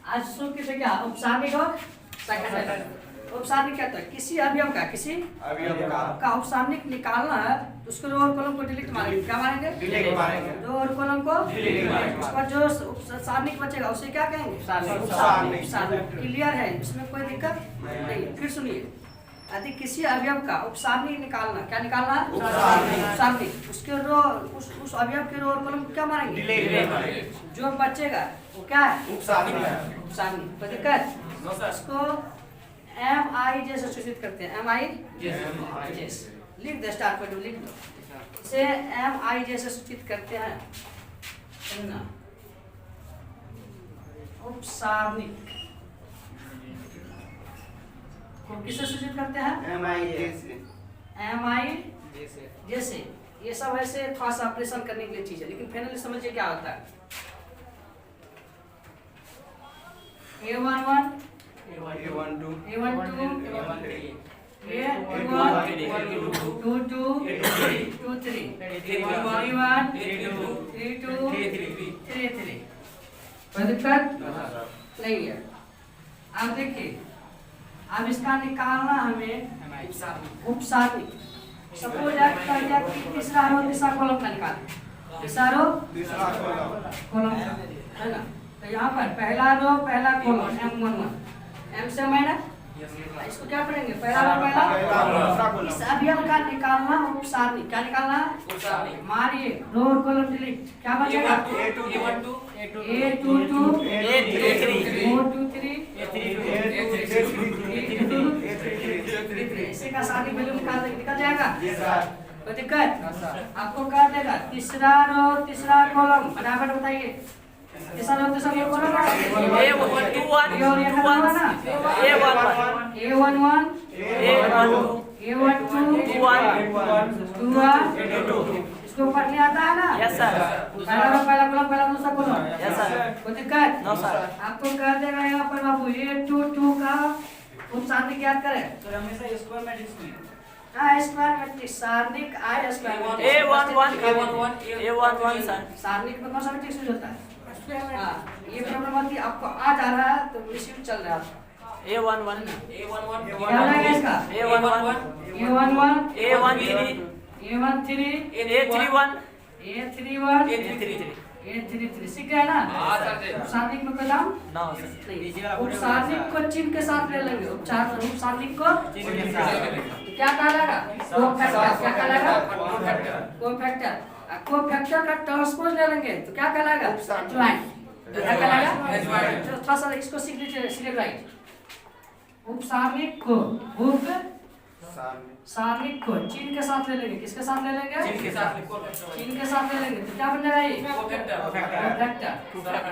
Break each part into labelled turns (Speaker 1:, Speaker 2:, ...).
Speaker 1: आज सूत्र से क्या उपसार्निक और सेकंड। उपसार्निक क्या होता है? किसी अवयव का उपसार्निक निकालना है तो उसको रो और कॉलम को डिलीट मारेंगे। क्या मारेंगे? डिलीट मारेंगे। रो और कॉलम को डिलीट मारेंगे। उसका जो उपसार्निक बचेगा उसे क्या कहेंगे? उपसार्निक। क्लियर है, इसमें कोई दिक्कत नहीं। फिर सुनिए, यदि किसी अवयव का उपसार्निक निकालना, क्या निकालना? उपसार्निक। उसके रो उस अवयव के रो और कॉलम को क्या मारेंगे? डिलीट मारेंगे। जो बचेगा वो क्या है? उपसार्निक। कोई दिक्कत? इसको MI जैसे सूचित करते हैं। MI जैसे लिख दो, स्टार पर लिख दो। इसे MI जैसे सूचित करते हैं उपसार्निक को किससे सूचित करते हैं? MI जैसे। ये सब ऐसे थोड़ा सा ऑपरेशन करने के लिए चीज है, लेकिन फाइनली समझिए क्या होता है। A11 A12 A22 A23 A31 A32 A33। कोई दिक्कत नहीं है। अब देखिए, अब इसका निकालना हमें उपसार्निक। सपोज तीसरा रो तीसरा कॉलम का निकालें। तीसरा रो कॉलम है ना, तो यहाँ पर पहला रो पहला कॉलम M11 M से माइनस, इसको क्या पढ़ेंगे? पहला रो पहला इस अवयव का निकालना उपसार्निक। क्या निकालना? उपसार्निक। मारिए रो और कॉलम डिलीट। क्या बचेगा? A12 A22 A23 इसी का सारी वैल्यू निकल जाएगा। कोई दिक्कत? आपको क्या देगा? तीसरा रो तीसरा कॉलम फटाफट बताइए। तीसरा रो तीसरा कॉलम A11 इसको पढ़ने आता है ना? Yes sir. पहला रो पहला कॉलम पहला दूसरा कॉलम। Yes sir. कोई दिक्कत? No sir. आपको कर देगा यहाँ पर बाबू A22 का उपसार्निक याद करें तो हमेशा स्क्वायर मैट्रिक्स में स्क्वायर मैट्रिक्स सार्निक I स्क्वायर A11 सर। सार्निक में कौन सा मैट्रिक्स यूज होता है? हां, ये प्रॉब्लम आती है आपको आज आ रहा है तो मिसयूज चल रहा है आपका। A11 क्या लगेगा इसका? A11 A31 सीख गए ना? उपसार्निक में कोई नाम नहीं। उपसार्निक को चिन्ह के साथ ले लेंगे। उपसार्निक को चिन्ह के साथ क्या कहलाएगा? कोफैक्टर। क्या कहलाएगा? कोफैक्टर। कोफैक्टर का ट्रांसपोज ले लेंगे तो क्या कहलाएगा? एडजॉइंट। क्या कहलाएगा? एडजॉइंट। चलो थोड़ा सा इसको सीख लीजिए, सीरियल राइट। उपसार्निक को सार्निक को चिन्ह के साथ ले लेंगे। किसके साथ ले लेंगे? चिन्ह के साथ ले लेंगे तो क्या बन जाएगा? ये कोफैक्टर।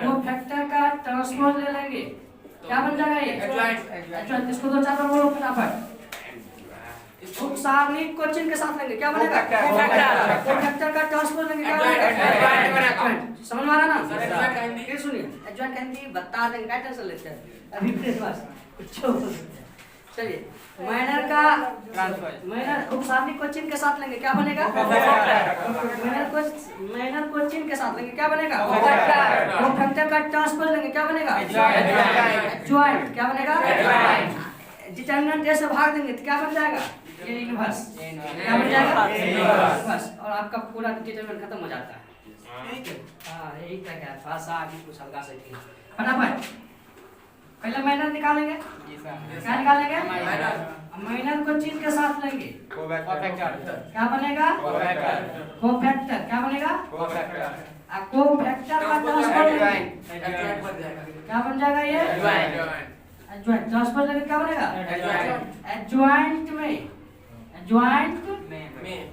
Speaker 1: कोफैक्टर का ट्रांसपोज ले लेंगे, क्या बन जाएगा? ये एडजॉइंट। इसको दो चार बार बोलो फटाफट। उपसार्निक को चिन्ह के साथ लेंगे, क्या बनेगा? कोफैक्टर का ट्रांसपोज लेंगे, क्या बनेगा? एडजॉइंट। समझ में आ रहा ना? फिर सुनिए, एडजॉइंट का हिंदी बता देंगे, क्या टेंशन लेते हैं अभी फिर बस कुछ। चलिए, माइनर का माइनर उपसार्निक को चिन्ह के साथ लेंगे, क्या बनेगा? माइनर को चिन्ह के साथ लेंगे, क्या बनेगा? कोफैक्टर का ट्रांसपोज लेंगे, क्या बनेगा? एडजॉइंट। क्या बनेगा? डिटरमिनेंट से भाग देंगे तो क्या बन जाएगा? ये इनवर्स। क्या बन जाएगा? इनवर्स। और आपका पूरा डिटरमिनेंट खत्म हो जाता है। हां, यही तक है। थोड़ा सा आगे कुछ हल्का सा फटाफट पहले माइनर निकालेंगे। क्या निकालेंगे? माइनर को चिन्ह के साथ लेंगे, कोफैक्टर। क्या बनेगा? कोफैक्टर। क्या बनेगा? कोफैक्टर का ट्रांसपोज लेंगे, क्या बन जाएगा? ये एडजॉइंट। ट्रांसपोज लेंगे, क्या बनेगा? एडजॉइंट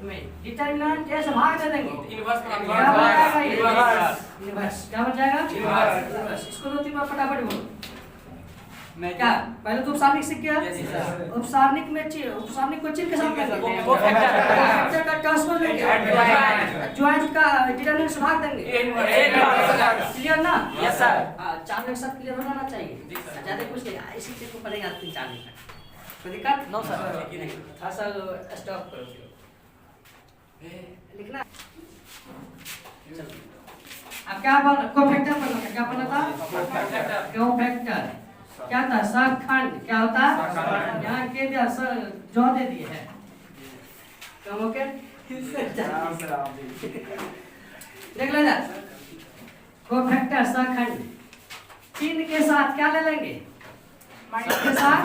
Speaker 1: में डिटरमिनेंट ऐसे भाग दे देंगे, इनवर्स। क्या बन जाएगा? इनवर्स। क्या बन जाएगा? इनवर्स। इसको दो तीन बार फटाफट बोलो। क्या पहले तो उपसार्निक सीख गया? उपसार्निक में उपसार्निक को चिन्ह के साथ कोफैक्टर का ट्रांसपोज लेंगे, एडजॉइंट का डिटरमिनेंट से भाग देंगे, क्लियर ना? Yes sir. हां, चार मिनट सब क्लियर होना चाहिए, ज्यादा कुछ नहीं। इसी चीज को पढ़ेंगे 3-4 मिनट। कोई दिक्कत? No sir. थोड़ा सा स्टॉप करो, लिखना। चलो अब क्या कोफैक्टर बनना था, क्या बनना था कोफैक्टर। क्या था सखंड, क्या होता है यहाँ के दिया जो दे दिए है कम ओके देख लेना कोफैक्टर सखंड। चिन्ह के साथ क्या ले लेंगे के साथ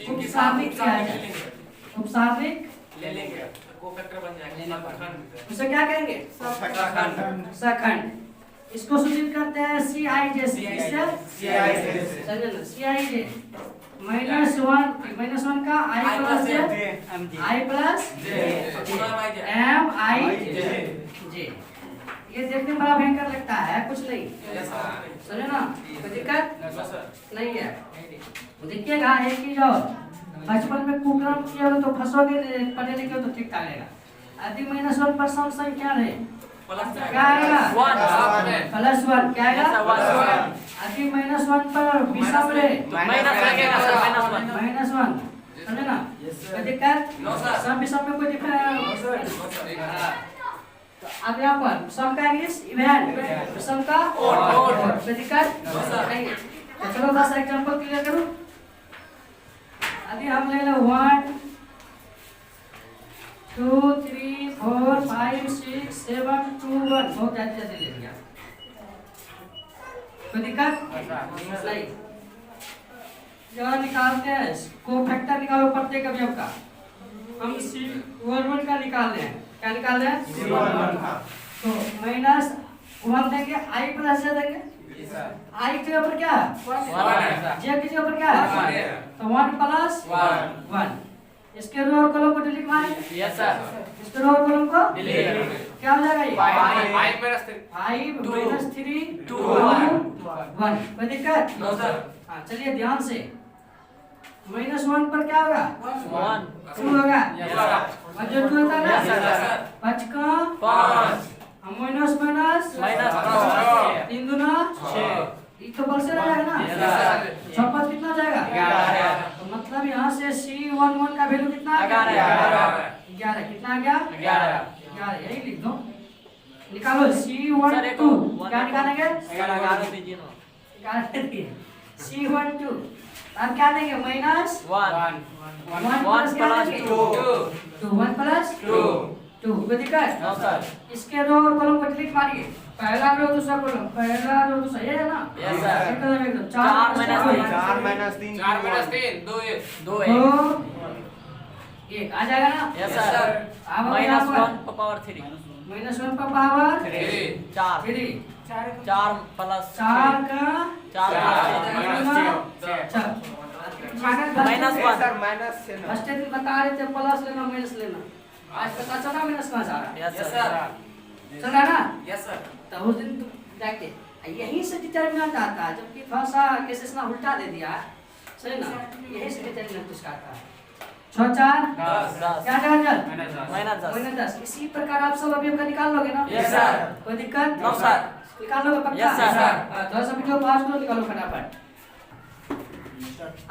Speaker 1: उपसार्निक क्या है उपसार्निक
Speaker 2: ले लेंगे कोफैक्टर बन जाएगा
Speaker 1: उसे क्या कहेंगे सखंड। इसको सूचित करते हैं CIJ से CIJ -1 का I plus M I J। ये देखने में बड़ा भयंकर लगता है कुछ नहीं समझे ना कोई दिक्कत नहीं है। देखिएगा एक चीज और बचपन में कुकर्म किया हो तो फंसोगे पढ़े लिखे हो तो ठीक ठाक रहेगा। यदि -1 पर सम संख्या है क्या आएगा +1 क्या आएगा यदि -1 पर विषम रहे -1 समझे ना कोई दिक्कत सम विषम में कोई डिफरेंस। अब यहाँ पर सम का इंग्लिश इवेंट सम का कोई दिक्कत नहीं है। चलो 10 एग्जांपल क्लियर करूं। अभी हम ले लो 1 2 3 4 5 6 7 2 1 बहुत ज्यादा ले लिया कोई दिक्कत नहीं। जो निकालते हैं कोफैक्टर निकालो प्रत्येक अवयव का। हम C11 का निकाल रहे हैं क्या निकाल रहे हैं C11 तो -1 देंगे I प्लस देंगे I की जगह पर क्या है J की जगह पर क्या है तो 1 प्लस 1 इसके रो और कॉलम को डिलीट मारेंगे
Speaker 2: यस सर
Speaker 1: इसके रो और कॉलम को
Speaker 2: डिलीट
Speaker 1: क्या हो जाएगा ये
Speaker 2: I
Speaker 1: -3 2 1 कोई दिक्कत
Speaker 2: नो सर।
Speaker 1: हाँ चलिए ध्यान से -1 पर क्या होगा
Speaker 2: 1
Speaker 1: 2 होगा
Speaker 2: यस सर
Speaker 1: और जो 2 होता है
Speaker 2: यस
Speaker 1: ना
Speaker 2: सर
Speaker 1: 5 का
Speaker 2: 5
Speaker 1: माइनस
Speaker 2: माइनस
Speaker 1: 3 दूना
Speaker 2: 6
Speaker 1: ये तो बल से रहेगा ना
Speaker 2: यस सर
Speaker 1: 6 पर कितना जाएगा
Speaker 2: 11
Speaker 1: तो मतलब यहाँ से C11 का वैल्यू कितना आ गया 11 कितना आ गया 11 यही लिख दो निकालो C12 क्या निकालेंगे 11 C12 अब क्या देंगे -1 1 प्लस 2 1 प्लस 2 कोई दिक्कत
Speaker 2: नो सर।
Speaker 1: इसके रो और कॉलम को डिलीट मारिए पहला रो दूसरा कॉलम पहला रो दूसरा ये है ना
Speaker 2: यस सर।
Speaker 1: एकदम
Speaker 2: 4
Speaker 1: -3
Speaker 2: 2
Speaker 1: 1 आ जाएगा ना
Speaker 2: यस सर
Speaker 1: अब
Speaker 2: -1 पावर 3
Speaker 1: -1 का पावर
Speaker 2: 4
Speaker 1: 3
Speaker 2: 4 प्लस
Speaker 1: 4 का
Speaker 2: 4
Speaker 1: फर्स्ट दिन बता रहे थे प्लस लेना माइनस लेना आज पता चला माइनस कहाँ जा रहा है
Speaker 2: यस सर
Speaker 1: चल रहा ना
Speaker 2: यस सर
Speaker 1: तो उस दिन जाके यहीं से डिटरमिनेंट आता है जबकि थोड़ा सा केसेस ना उल्टा दे दिया सही ना यहीं से डिटरमिनेंट उसका आता है 6 4
Speaker 2: 10
Speaker 1: क्या जाएगा
Speaker 2: -10
Speaker 1: इसी प्रकार आप सब अभी का निकाल लोगे ना
Speaker 2: यस सर
Speaker 1: कोई दिक्कत
Speaker 2: नो सर
Speaker 1: निकाल लोगे पक्का
Speaker 2: यस सर
Speaker 1: थोड़ा सा वीडियो पास करो निकालो फटाफट।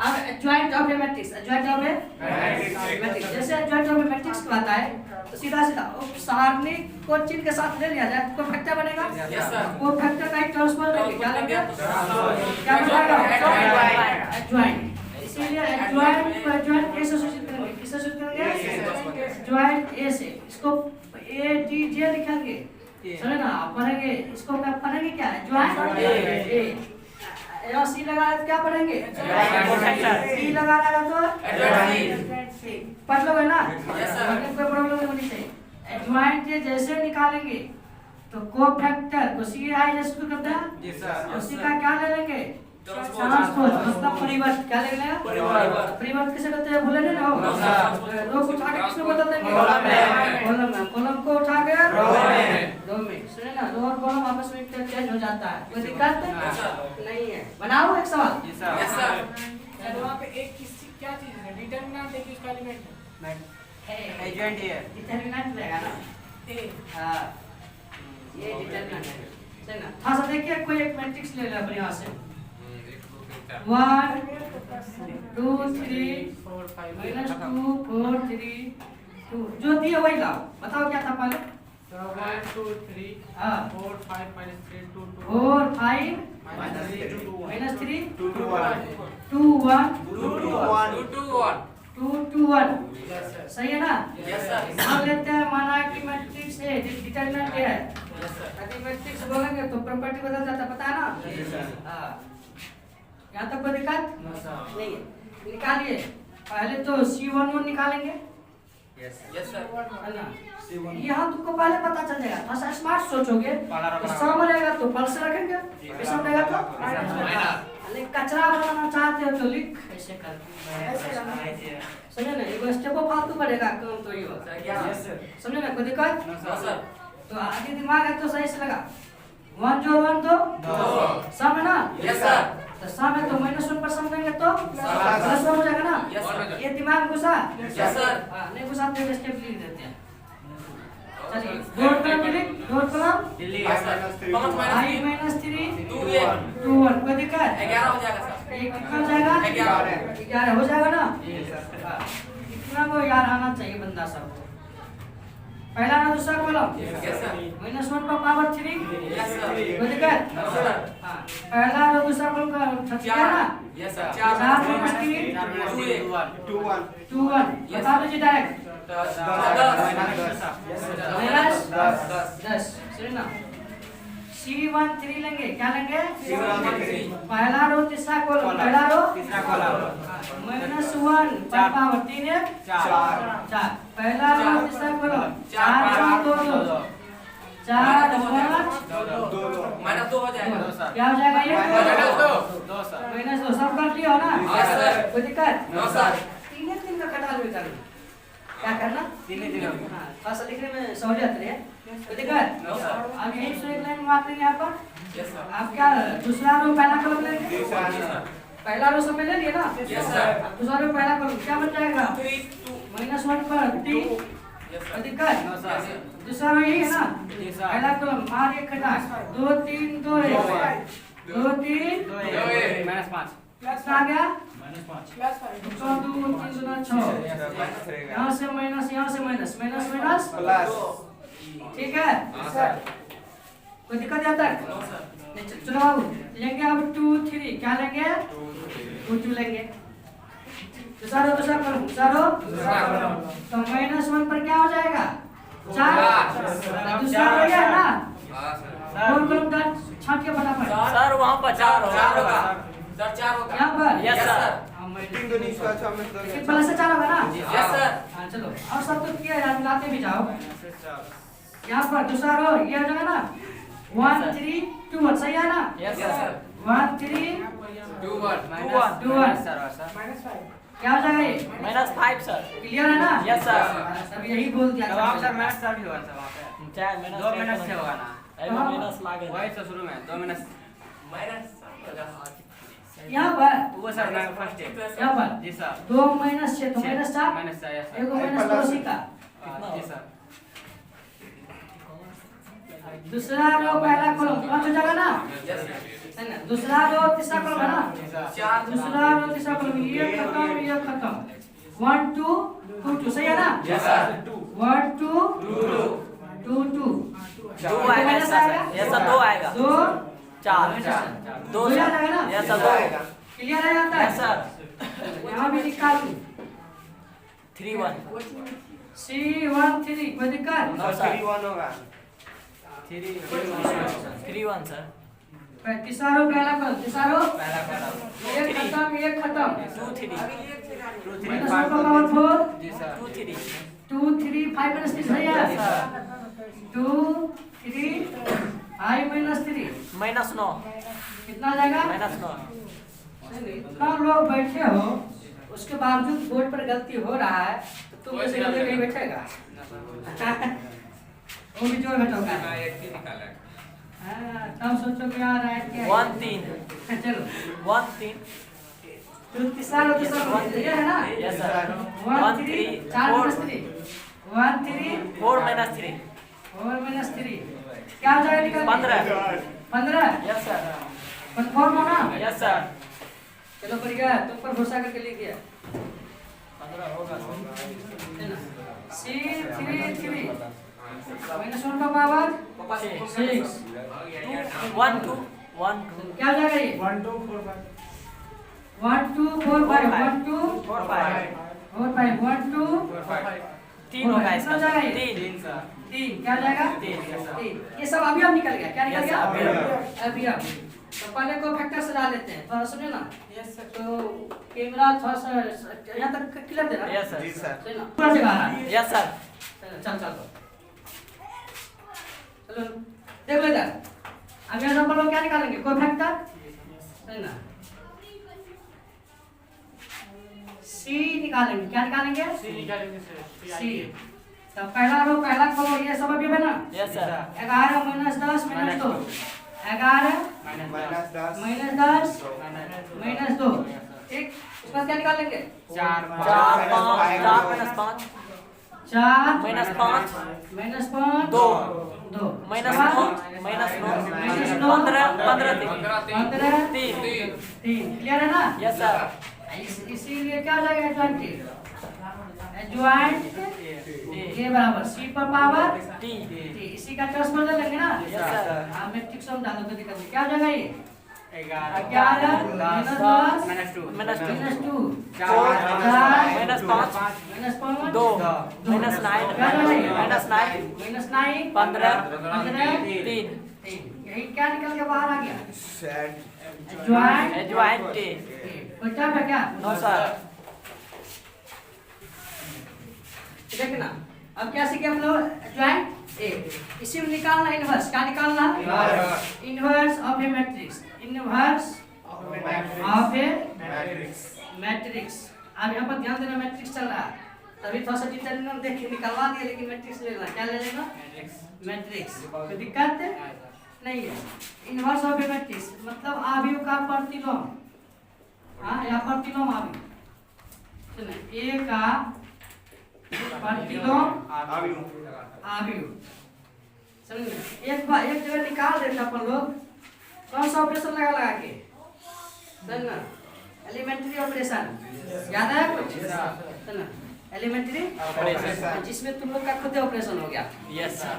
Speaker 1: अब adjoint of A matrix adjoint of A matrix जैसे एडजॉइंट ऑफ ए मैट्रिक्स कहता है तो सीधा सीधा उपसारणिक को चिन्ह के साथ ले लिया जाए तो फैक्टर बनेगा
Speaker 2: यस सर
Speaker 1: फैक्टर का एक ट्रांसफर लेंगे क्या लेंगे क्या बनेगा एडजॉइंट इसीलिए एडजॉइंट को एडजॉइंट ए से सूचित करेंगे किससे सूचित करेंगे एडजॉइंट ए से इसको ए डी जे लिखेंगे समझे ना पढ़ेंगे इसको क्या पढ़ेंगे क्या एडजॉइंट ए यहाँ सी लगा रहे तो क्या पढ़ेंगे सी लगा रहा तो पढ़ लोगे ना कोई प्रॉब्लम नहीं होनी चाहिए। एडजॉइंट ये जैसे निकालेंगे तो कोफैक्टर को सी आई जैसे करते हैं उसी का क्या ले लेंगे ट्रांसपोज मतलब परिवर्त क्या ले लेंगे परिवर्त किसे कहते हैं भूले नहीं ना रो को उठा के किसमें बदल देंगे कॉलम को उठा के रो में सुनिए ना रो और कॉलम आपस में चेंज हो जाता है कोई दिक्कत नहीं है। बनाओ एक सवाल
Speaker 2: यस सर
Speaker 3: वहाँ पे एक किसी क्या चीज है डिटरमिनेंट है कि उसका एलिमेंट है
Speaker 2: एजेंट है
Speaker 1: डिटरमिनेंट रहेगा ना
Speaker 3: ए
Speaker 1: हां ये डिटरमिनेंट है सही ना। हां सर देखिए कोई एक मैट्रिक्स ले ले अपने यहां से 1 2 3
Speaker 3: 4 5
Speaker 1: -2 4 3 2 जो दिए वही लाओ बताओ क्या था पहले
Speaker 3: So 1 2 3
Speaker 1: हाँ
Speaker 3: 4 5 minus 3 2 2
Speaker 1: 4 5
Speaker 3: minus 3 2 2 1
Speaker 1: minus 3
Speaker 4: 2 to 1
Speaker 1: 2 1
Speaker 4: 2 to 1
Speaker 2: 2 to 1
Speaker 1: 2 2 1
Speaker 3: yes sir
Speaker 1: सही है ना?
Speaker 2: Yes, sir.
Speaker 1: मान लेते हैं माना कि मैट्रिक्स है डिटरमिनेंट है।
Speaker 2: Yes, sir.
Speaker 1: अगर मैट्रिक्स बोलेंगे तो प्रॉपर्टी बदल जाता, पता है ना?
Speaker 4: Yes, sir.
Speaker 1: हाँ। यहाँ तक कोई दिक्कत
Speaker 3: no sir
Speaker 1: नहीं है। निकालिए। पहले तो C11 निकालेंगे,
Speaker 2: Yes, sir.
Speaker 1: है ना? यहाँ तुमको पहले पता चल जाएगा। थोड़ा सा स्मार्ट सोचोगे। तो सम रहेगा तो प्लस रखेंगे, विषम रहेगा तो
Speaker 2: माइनस।
Speaker 1: नहीं, कचरा बनाना चाहते हो तो लिख ऐसे कर। समझे ना? एक स्टेप फालतू बढ़ेगा काम तो ये होता है।
Speaker 2: Yes, sir.
Speaker 1: समझे ना? कोई दिक्कत?
Speaker 2: No, sir.
Speaker 1: तो आगे दिमाग है तो सही से लगा। 1 जो 1 तो सम है ना?
Speaker 2: Yes, sir.
Speaker 1: तो सम है तो -1 पर सम देंगे तो प्लस 1 हो जाएगा ना?
Speaker 2: Yes, sir.
Speaker 1: ये दिमाग घुसा?
Speaker 2: Yes, sir.
Speaker 1: हाँ, नहीं घुसा तो एक स्टेप लिख देते हैं। चलिए, दो कलम लिख, दो कलम।
Speaker 2: Yes, sir. Pamanch minus 3
Speaker 1: -3
Speaker 2: 2 1
Speaker 1: 2 1 कोई दिक्कत?
Speaker 2: 11 हो जाएगा सर।
Speaker 1: ये कितना हो जाएगा? 11 हो जाएगा ना? हाँ, इतना को याद आना चाहिए बंदा सबको। पहला ना दूसरा कॉलम
Speaker 2: Yes, sir.
Speaker 1: -1 पर पावर 3
Speaker 2: Yes, sir.
Speaker 1: कोई दिक्कत?
Speaker 2: No, sir.
Speaker 1: हाँ, पहला और दूसरा कॉलम का छठ गया ना?
Speaker 2: Yes, sir.
Speaker 1: 4 minus 3
Speaker 4: 2 1
Speaker 1: 2 1 बता दीजिए डायरेक्ट।
Speaker 2: 10
Speaker 1: माइनस
Speaker 2: 10
Speaker 1: 10 सुनिए ना। C13 लेंगे, क्या लेंगे?
Speaker 4: C13
Speaker 1: पहला रो तीसरा कॉलम, पहला रो -1 पर पावर 3 है 4 पहला रो तीसरा कॉलम 4 2 2 4
Speaker 2: माइनस 2 हो जाएगा।
Speaker 1: क्या हो जाएगा ये? -2 सब कर लिया हो ना?
Speaker 2: Yes, sir.
Speaker 1: कोई दिक्कत?
Speaker 2: No, sir.
Speaker 1: 3 का घटाल भी करना। क्या करना? हाँ, थोड़ा सा लिखने में सहूलियत रहे। कोई दिक्कत?
Speaker 2: No, sir.
Speaker 1: अब यही से एक लाइन मारते हैं यहाँ पर।
Speaker 2: Yes, sir.
Speaker 1: आप क्या दूसरा रो पहला कॉलम लेंगे?
Speaker 4: दूसरा
Speaker 2: Yes, sir.
Speaker 1: पहला रो सब में ले लिए ना?
Speaker 2: Yes, sir.
Speaker 1: अब दूसरा रो पहला कॉलम क्या बन जाएगा?
Speaker 2: 3 2
Speaker 1: -1 पर 3
Speaker 2: Yes,
Speaker 1: कोई
Speaker 2: sir.
Speaker 1: दिक्कत?
Speaker 2: No, sir.
Speaker 1: दूसरा रो यही है ना? पहला कॉलम मार एक घटा 2 3 2 1 2 3 कितना आ गया?
Speaker 3: plus 5
Speaker 1: 2 2 3 गुना 6 यहाँ से माइनस यहाँ से माइनस माइनस माइनस
Speaker 4: प्लस
Speaker 1: ठीक है? कोई दिक्कत यहाँ तक?
Speaker 2: No, sir.
Speaker 1: नहीं, चलो बाबू लेंगे अब 2 3 क्या लेंगे? 2 2 लेंगे। दूसरा रो तो -1 पर क्या हो जाएगा? 4 दूसरा हो गया ना?
Speaker 2: हाँ, sir.
Speaker 1: और कॉलम दान छाट के फटाफट
Speaker 5: सर वहाँ पर 4
Speaker 2: 4
Speaker 5: होगा।
Speaker 2: होगा। सर 4 होगा।
Speaker 1: यहाँ पर
Speaker 5: Yes,
Speaker 2: Yes,
Speaker 5: sir.
Speaker 2: sir.
Speaker 1: हाँ, मैं-
Speaker 4: तीन दूनी इसका 6 में दो
Speaker 1: लेकिन प्लस से 4 होगा ना?
Speaker 2: Yes, sir.
Speaker 1: हाँ चलो और सब तो किया यार मिलाते भी जाओ। यहाँ पर दूसरा रो ये हो जाएगा ना? 1 3 2 1 सही है ना?
Speaker 5: Yes,
Speaker 2: Yes,
Speaker 5: sir.
Speaker 2: sir.
Speaker 1: 1 3
Speaker 2: 2 1
Speaker 1: 2 1
Speaker 3: -5
Speaker 1: क्या हो जाएगा ये?
Speaker 5: -5 सर।
Speaker 1: क्लियर है ना?
Speaker 5: Yes, sir.
Speaker 1: हाँ, सब यही बोल दिया था।
Speaker 5: चाहे -2
Speaker 2: minus
Speaker 1: यहाँ पर यहाँ पर 2 माइनस 6 तो -4 एगो माइनस पड़ोसी का दूसरा रो पहला कॉलम 5 हो जाएगा ना?
Speaker 2: Yes, sir.
Speaker 1: है ना? दूसरा रो तीसरा कॉलम है ना?
Speaker 2: 4
Speaker 1: दूसरा रो तीसरा कॉलम ये खत्म 1 2 2 2 सही है ना?
Speaker 2: Yes, sir.
Speaker 1: 1 2 2 2
Speaker 5: 2 आएगा सर। Yes, sir. 2 आएगा।
Speaker 1: 2
Speaker 5: 4 2
Speaker 1: 2 जाएगा ना?
Speaker 5: Yes, sir. 2
Speaker 1: क्लियर है यहाँ तक?
Speaker 5: Yes, sir.
Speaker 1: यहाँ भी निकालूं
Speaker 5: 3 1
Speaker 1: C13 कोई दिक्कत?
Speaker 5: No, sir.
Speaker 4: 3 1 होगा
Speaker 5: 3 1 सर।
Speaker 1: तीसरा रो पहला कॉलम तीसरा रो एक खत्म
Speaker 5: 2 3
Speaker 1: -1 का पावर 4
Speaker 5: 2 3
Speaker 1: 2 3 5 minus 3 सही है? 2 3 5 minus 3
Speaker 5: -9
Speaker 1: कितना आ जाएगा?
Speaker 5: -9
Speaker 1: इतना लोग बैठे हो उसके बावजूद बोर्ड पर गलती हो रहा है तो तुम ऐसे गलती नहीं बैठेगा वो भी जोर घटोगा हाँ तब सोचो क्या आ रहा है क्या
Speaker 5: 1 3
Speaker 1: चलो
Speaker 5: 1 3
Speaker 1: तो तीसरा रो ये है ना?
Speaker 5: Yes, sir.
Speaker 1: 1 3 4 minus 3 1 3
Speaker 5: 4 -3
Speaker 1: 4 minus 3 क्या हो जाएगा निकाल 15
Speaker 5: Yes, sir.
Speaker 1: कंफर्म हो ना?
Speaker 5: Yes, sir.
Speaker 1: चलो बढ़ गया तुम पर भरोसा करके लिख दिया
Speaker 5: 15 होगा
Speaker 1: C33 माइनस 1 का पावर 6
Speaker 5: 1 2 1 2
Speaker 1: क्या हो जाएगा ये
Speaker 3: 1 2 4 5
Speaker 1: 1 2 4 5 1 2
Speaker 5: 4 5
Speaker 1: 4 5 1 2
Speaker 5: 3 होगा इसका
Speaker 1: कितना हो जाएगा ये?
Speaker 5: 3
Speaker 1: 3 क्या हो जाएगा
Speaker 5: तीन।
Speaker 1: 3 ये सब अभी अब निकल गया क्या निकल
Speaker 5: Yes,
Speaker 1: गया
Speaker 5: sir,
Speaker 1: अभी अब तो पहले को फैक्टर से डाल लेते हैं थोड़ा सुनिए ना
Speaker 3: यस सर
Speaker 1: तो कैमरा थोड़ा सा यहाँ तक क्लियर दे रहा
Speaker 5: यस सर
Speaker 4: जी सर
Speaker 1: सही ना पूरा जगह आ रहा है
Speaker 5: यस सर
Speaker 1: चल चल चलो देख लो इधर अब यहाँ पर लोग क्या निकालेंगे कोई फैक्टर सही ना सी निकालेंगे क्या निकालेंगे
Speaker 3: सी निकालेंगे सर
Speaker 1: सी तो पहला रो पहला करो ये सब अभी है ना
Speaker 5: yes sir
Speaker 1: 11 minus 10 minus 2 11
Speaker 4: minus 10
Speaker 1: minus 10 minus 2 ठीक उसके बाद क्या निकालेंगे
Speaker 3: 4
Speaker 5: 4 5 4 minus 5
Speaker 1: 4
Speaker 5: minus 5
Speaker 1: minus 5
Speaker 5: 2
Speaker 1: 2
Speaker 5: minus 9 minus 9
Speaker 1: minus
Speaker 5: 15 15
Speaker 1: 15
Speaker 5: 3
Speaker 1: 3 clear है ना
Speaker 5: यस सर
Speaker 1: इसीलिए क्या हो जाएगा एडजॉइंट एडजॉइंट के बराबर सी पर पावर
Speaker 5: टी
Speaker 1: इसी का ट्रांसपोजर लेंगे ना
Speaker 5: यस सर
Speaker 1: हाँ मैट्रिक्स हम डालो तो दिक्कत नहीं क्या हो जाएगा ये
Speaker 3: 11
Speaker 1: minus 10
Speaker 3: minus 2
Speaker 5: minus 2
Speaker 1: minus 2
Speaker 3: 4
Speaker 5: minus 5
Speaker 1: minus 5
Speaker 5: 2 minus 9 minus 9
Speaker 1: minus 9
Speaker 5: 15
Speaker 1: 15
Speaker 5: 3
Speaker 1: यही क्या निकल के बाहर आ गया
Speaker 4: सेट
Speaker 1: एडजॉइंट
Speaker 5: एडजॉइंट टी
Speaker 1: बच्चा है क्या
Speaker 5: नो सर
Speaker 1: देखना अब क्या सीखे हम लोग एडजॉइंट ए इसी में निकालना इनवर्स क्या निकालना inverse of A matrix inverse of A matrix अब यहाँ पर ध्यान देना मैट्रिक्स चल रहा है तभी थोड़ा सा डिटरमिनेंट देख के निकलवा दिया लेकिन मैट्रिक्स लेना क्या ले लेना मैट्रिक्स कोई दिक्कत नहीं है इनवर्स ऑफ ए मैट्रिक्स मतलब आव्यूह का प्रतिलोम हाँ या प्रतिलोम आव्यूह सुनिए ए का प्रतिलोम आव्यूह समझे एक जगह निकाल देते अपन लोग कौन सा ऑपरेशन लगा के समझना एलिमेंट्री ऑपरेशन याद है कुछ समझना एलिमेंट्री
Speaker 5: ऑपरेशन
Speaker 1: जिसमें तुम लोग का खुद ऑपरेशन हो गया
Speaker 5: यस सर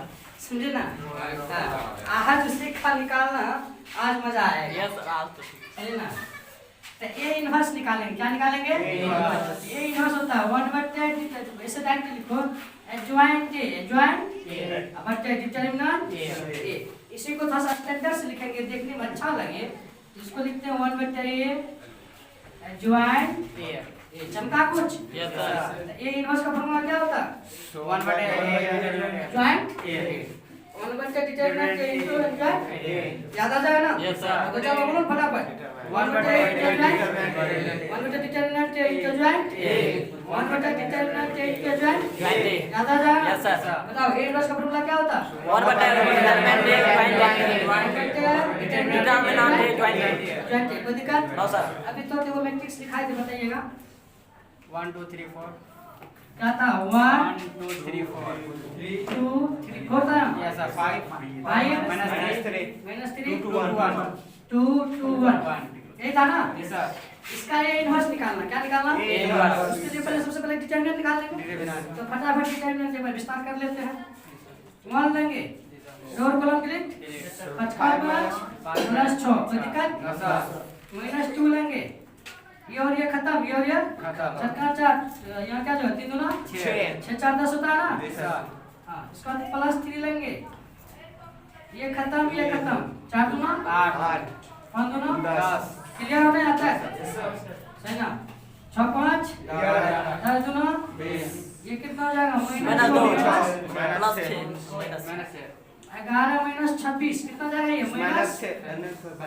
Speaker 1: समझे ना आज उसे का निकालना आज मजा आएगा
Speaker 5: यस सर आज तो
Speaker 1: समझे ना तो ए इनवर्स निकालेंगे क्या निकालेंगे ए इनवर्स होता है 1/8 ऐसे डायरेक्ट लिखो एडजॉइंट बटे डिटरमिनेंट ए इसी को थोड़ा सा स्टैंडर्ड से लिखेंगे देखने में अच्छा लगे जिसको लिखते हैं 1/8 एडजॉइंट ए चमका कुछ
Speaker 5: यस सर
Speaker 1: ए इनवर्स का फॉर्मूला क्या होता है 1/8 डिटरमिनेंट ए इनटू एडजॉइंट याद आ जाएगा ना
Speaker 5: यस सर
Speaker 1: तो चलो बोलो फटाफट 1/8 determinant A into adjoint 1/8 determinant A into adjoint याद आ जाएगा
Speaker 5: यस सर
Speaker 1: बताओ ए इनवर्स का फॉर्मूला क्या होता है
Speaker 5: 1/8 डिटरमिनेंट ए
Speaker 1: एडजॉइंट कोई दिक्कत
Speaker 5: नो सर
Speaker 1: अभी तो देखो मैट्रिक्स दिखाई दे बताइएगा
Speaker 3: 1 2 3 4
Speaker 1: क्या था 1
Speaker 3: 2 3 4
Speaker 1: 2 3 4 था
Speaker 3: यस सर 5
Speaker 1: 5
Speaker 3: minus 3
Speaker 1: -3
Speaker 3: 2 2 1
Speaker 1: 2 2 1 ये था ना
Speaker 3: यस सर
Speaker 1: इसका ए इनवर्स निकालना क्या निकालना
Speaker 3: A इनवर्स।
Speaker 1: उसके लिए पहले सबसे पहले डिटरमिनेंट निकाल लेंगे
Speaker 3: डिटरमिनेंट।
Speaker 1: तो फटाफट डिटरमिनेंट में विस्तार कर लेते हैं मान लेंगे रोड कॉलम क्लिक 5 प्लस 6 कोई दिक्कत
Speaker 3: यस सर
Speaker 1: -2 लेंगे ये और ये खत्म ये और ये
Speaker 3: खत्म।
Speaker 1: चक्का चार यहाँ क्या जो है 3 दूना
Speaker 3: 6
Speaker 1: 6 4 10 होता है ना
Speaker 3: यस सर
Speaker 1: हाँ इसका प्लस 3 लेंगे ये खत्म 4 दूना
Speaker 3: 8
Speaker 1: 5 दूना
Speaker 3: 10
Speaker 1: क्लियर होने आता है सही ना 6 5 10 दूना
Speaker 3: 20
Speaker 1: ये कितना हो जाएगा
Speaker 5: माइनस 2
Speaker 1: -2
Speaker 5: प्लस 6 माइनस
Speaker 1: 11 -26 कितना जाएगा ये
Speaker 4: माइनस
Speaker 1: माइनस
Speaker 2: 15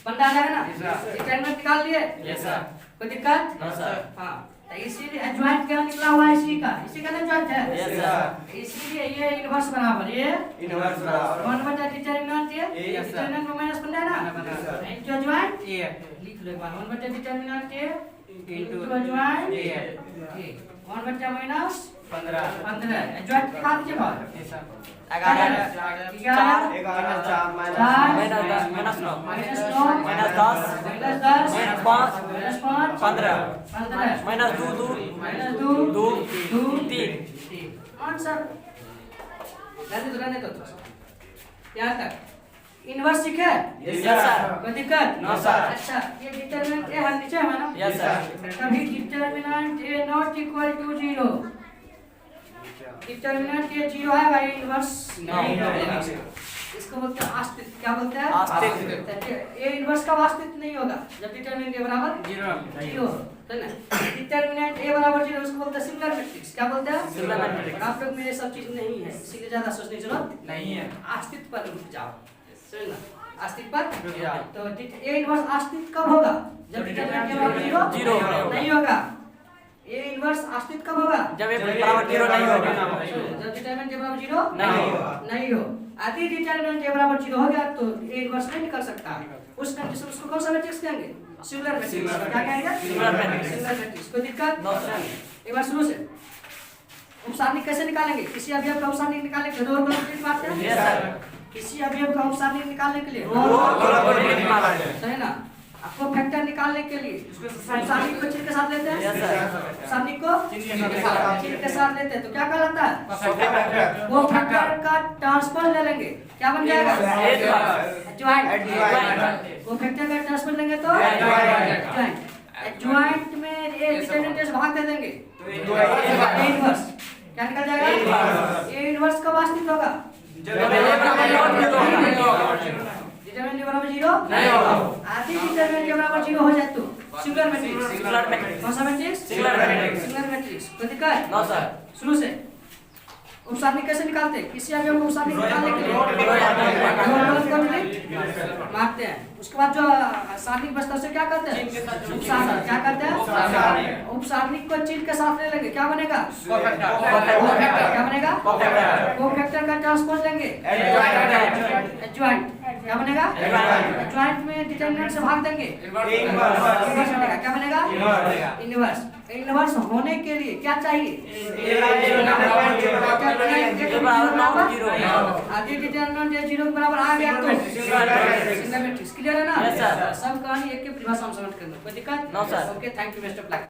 Speaker 1: 15 आ जाएगा ना
Speaker 3: Yes, sir.
Speaker 1: डिटरमिनेंट निकाल लिए
Speaker 5: यस सर
Speaker 1: कोई दिक्कत
Speaker 5: नो सर
Speaker 1: हाँ तो इसीलिए एडजॉइंट क्या निकला हुआ है इसी का एडजॉइंट है
Speaker 5: यस सर
Speaker 1: इसलिए ये इनवर्स बराबर ये
Speaker 4: इनवर्स बराबर
Speaker 1: 1/8 डिटरमिनेंट ये
Speaker 3: Yes, sir.
Speaker 1: डिटरमिनेंट में माइनस 15 है ना
Speaker 3: Yes, sir.
Speaker 1: Into adjoint
Speaker 3: A
Speaker 1: लिख लो एक बार 1/8 डिटरमिनेंट ये
Speaker 3: into
Speaker 1: into adjoint
Speaker 3: A
Speaker 1: 1/8 minus
Speaker 3: 15
Speaker 1: 15 adjoint निकाल दीजिए बाहर
Speaker 3: yes sir
Speaker 5: 11
Speaker 1: 11
Speaker 4: 11 4
Speaker 1: 4
Speaker 5: minus 10 minus 9
Speaker 1: minus 9
Speaker 5: minus 10
Speaker 1: minus 10
Speaker 5: minus 5
Speaker 1: minus 5
Speaker 5: 15
Speaker 1: 15
Speaker 5: minus 2 2
Speaker 1: minus 2
Speaker 5: 2
Speaker 1: 2
Speaker 5: 3
Speaker 1: answer रहने दो थोड़ा सा। यहाँ तक इनवर्स सीखे?
Speaker 5: Yes, sir.
Speaker 1: कोई दिक्कत?
Speaker 5: No, sir.
Speaker 1: अच्छा, ये डिटरमिनेंट ए हर नीचे है ना?
Speaker 5: Yes, sir.
Speaker 1: कभी determinant A not equal to 0। Determinant ये 0 है भाई, इनवर्स नहीं है। इसको बोलते हैं आस्तिक। क्या बोलते हैं?
Speaker 5: आस्तिक।
Speaker 1: ये इनवर्स का वास्तिक नहीं होगा जब डिटरमिनेंट ए बराबर 0 है ना। डिटरमिनेंट ए बराबर 0 उसको बोलते हैं सिंगुलर मैट्रिक्स। क्या बोलते हैं?
Speaker 5: Singular matrix।
Speaker 1: आप लोग में ये सब चीज नहीं है, इसीलिए ज्यादा सोचने की जरूरत
Speaker 2: नहीं है।
Speaker 1: अस्तित्व पर रुक जाओ। सुनना, अस्तित्व पर
Speaker 5: रुक जाओ।
Speaker 1: तो ए इनवर्स अस्तित्व कब होगा? जब डिटरमिनेंट ए बराबर 0 नहीं होगा। ए इनवर्स अस्तित्व कब होगा?
Speaker 5: जब ये बराबर 0 नहीं होगा।
Speaker 1: जब डिटरमिनेंट ए बराबर 0
Speaker 5: नहीं
Speaker 1: हो। आदि डिटरमिनेंट ए बराबर 0 हो गया तो ए इनवर्स नहीं निकल सकता। उस कंडीशन उसको कौन सा मैट्रिक्स कहेंगे? Singular matrix. क्या कहेंगे?
Speaker 5: Singular matrix।
Speaker 1: Singular matrix. कोई दिक्कत?
Speaker 5: No, sir.
Speaker 1: एक बार शुरू से उपसारणी कैसे निकालेंगे? किसी अवयव का उपसारणी निकालने के लिए रोल कॉलम डिलीट मारते हैं?
Speaker 5: Yes, sir.
Speaker 1: किसी अवयव का उपसारणी निकालने के लिए
Speaker 5: रोल कॉलम डिलीट मारते हैं।
Speaker 1: सही ना? आपको फैक्टर निकालने के लिए उपसारणी को चिन्ह के साथ लेते हैं?
Speaker 5: Yes, sir.
Speaker 1: उपसारणी को चिन्ह के साथ लेते हैं तो क्या कहलाता है?
Speaker 4: फैक्टर।
Speaker 1: वो फैक्टर का ट्रांसपोज ले लेंगे, क्या बन जाएगा? एडजॉइंट। वो फैक्टर का ट्रांसपोज लेंगे तो एडजॉइंट। एडजॉइंट में ए डिटरमिनेंट से भाग दे देंगे ए इनवर्स। क्या निकल जाएगा? ए इनवर्स का वास्तविक होगा डिटरमिनेंट के बराबर 0
Speaker 5: नहीं होगा।
Speaker 1: आदि डिटरमिनेंट के बराबर 0 हो जाए तो सिंगुलर मैट्रिक्स।
Speaker 5: Singular matrix।
Speaker 1: कौन सा matrix?
Speaker 5: Singular matrix।
Speaker 1: Singular matrix. कोई दिक्कत?
Speaker 5: No, sir.
Speaker 1: शुरू से उपसारणी कैसे निकालते हैं? किसी अवयव को उपसारणी निकालने के लिए मारते हैं। उसके बाद जो सारणी बचता है उसे क्या कहते हैं? उपसारणी। क्या कहते हैं? उपसारणी को चिन्ह के साथ ले लेंगे, क्या बनेगा? क्या बनेगा? कोफैक्टर का ट्रांसपोज लेंगे एडजॉइंट। क्या बनेगा? एडजॉइंट में डिटरमिनेंट से भाग देंगे इनवर्स बनेगा। क्या बनेगा? इनवर्स। इनवर्स होने के लिए क्या चाहिए? आदि डिटरमिनेंट 0 के बराबर आ गया तो सिंगुलर मैट्रिक्स। क्लियर है ना?
Speaker 5: Yes, sir.
Speaker 1: सब कहानी एक के परिभाषा में समझ करना। कोई दिक्कत?
Speaker 5: No, sir.
Speaker 1: Okay, thank you, best of luck.